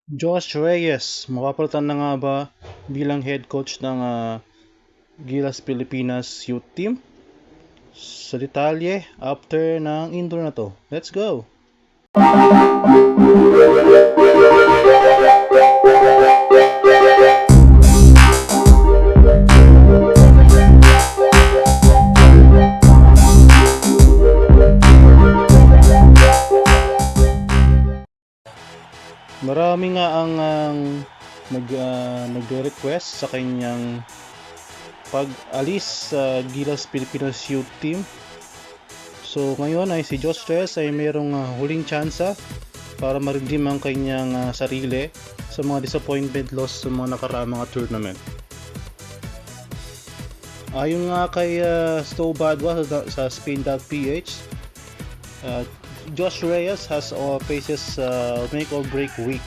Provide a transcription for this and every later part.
Josh Reyes, mapapalitan na nga ba bilang head coach ng Gilas Pilipinas Youth Team? Sa detalye, after ng intro na to. Let's go! Marami nga ang nagre-request sa kanyang pag-alis sa Gilas Pilipinas Youth Team. So ngayon ay si Josh Reyes ay mayroong huling tsansa para ma-redeem ang kanyang sarili sa mga disappointment loss sa mga nakaraang mga tournament. Ayon nga kay Sto Badwa sa Spin.ph, Josh Reyes has faces make or break week.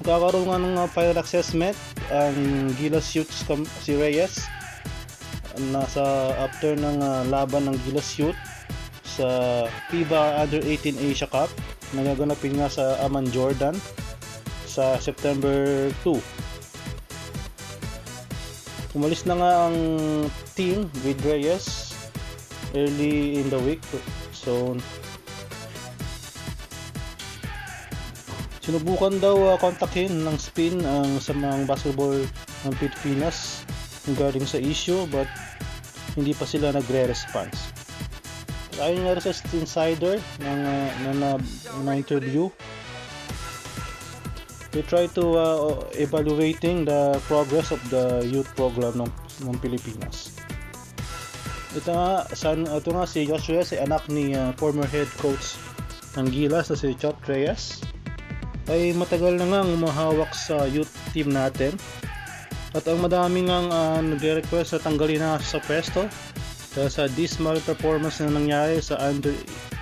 Magkakaroon nga ng final assessment ang Gilas Youth si Reyes nasa after ng laban ng Gilas Youth sa FIBA Under 18 Asia Cup na gaganapin nga sa Amman, Jordan sa September 2. Umalis na nga ang team with Reyes early in the week. So sinubukan daw kontakin ng Spin ang sa mga basketball ng Pilipinas regarding sa issue, but hindi pa sila nagre-response. Ayon nga sa insider na interview, they try to evaluating the progress of the youth program ng Pilipinas. Ito nga si Josh Reyes ay anak ni former head coach ng Gilas na si Chot Reyes. Ay matagal na nga umahawak sa youth team natin. At ang madami nga nagre-request na tanggalin na sa pwesto dahil sa dismal performance na nangyari sa Under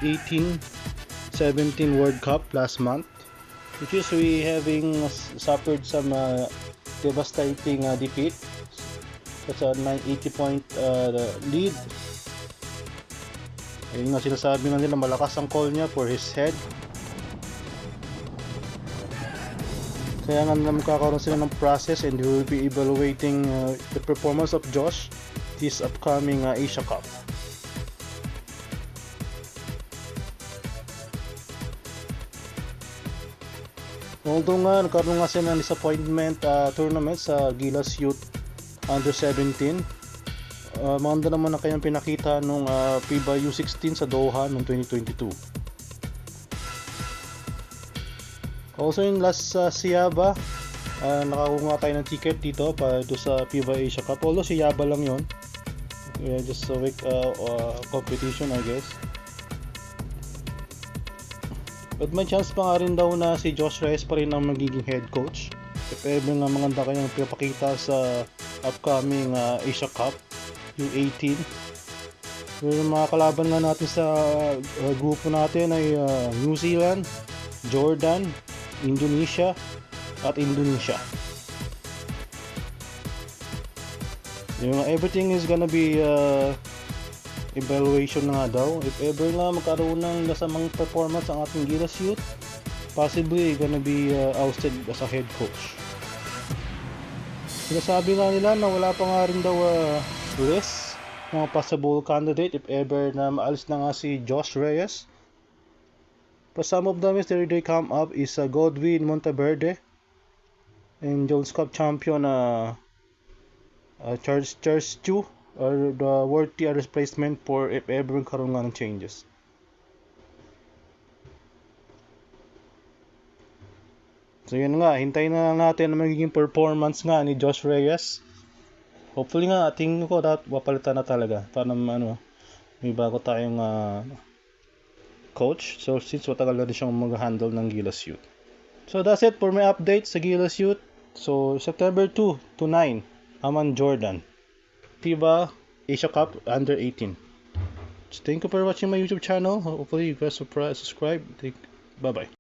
18-17 World Cup last month, which is we having suffered some devastating defeat. That's a 980 point lead. Ayun nga sinasabi nga nila malakas ang call niya for his head. Kaya nga magkakaroon sila ng process and we will be evaluating the performance of Josh this upcoming Asia Cup. Although nga nagkaroon nga sila ng disappointment tournament sa Gilas Youth Under 17, maganda naman na kayang pinakita nung FIBA U16 sa Doha noong 2022. Also in last Siaba, nakakuha tayo ng ticket dito para do sa FIBA Asia Cup. Although Siaba lang yon, just a week competition I guess. But may chance pa nga rin daw na si Josh Reyes pa rin ang magiging head coach if ever nga maganda kayang pinapakita sa upcoming Asia Cup U18. Yung mga kalaban nga natin sa grupo natin ay New Zealand, Jordan, Indonesia at Indonesia. Yung everything is gonna be evaluation na nga daw. If ever nga magkaroon ng masamang performance ang ating Gilas Youth, possibly gonna be ousted as a head coach. Sinasabi nga nila na wala pa nga rin daw list mga possible candidate if ever na maalis na nga si Josh Reyes. But some of them is they come up is Godwin Monteverde and Jones Cup champion Charles Chu or the worthy replacement for if ever karoon nga ng changes. So yun nga, hintayin na lang natin ang magiging performance nga ni Josh Reyes. Hopefully nga, tingin ko dapat wapalitan na talaga para may bago tayong coach. So since matagal na rin siyang mag-handle ng Gilas Youth. So that's it for my update sa Gilas Youth. So September 2 to 9, Amman, Jordan, FIBA Asia Cup Under 18. So thank you for watching my YouTube channel. Hopefully you guys subscribe. Bye bye.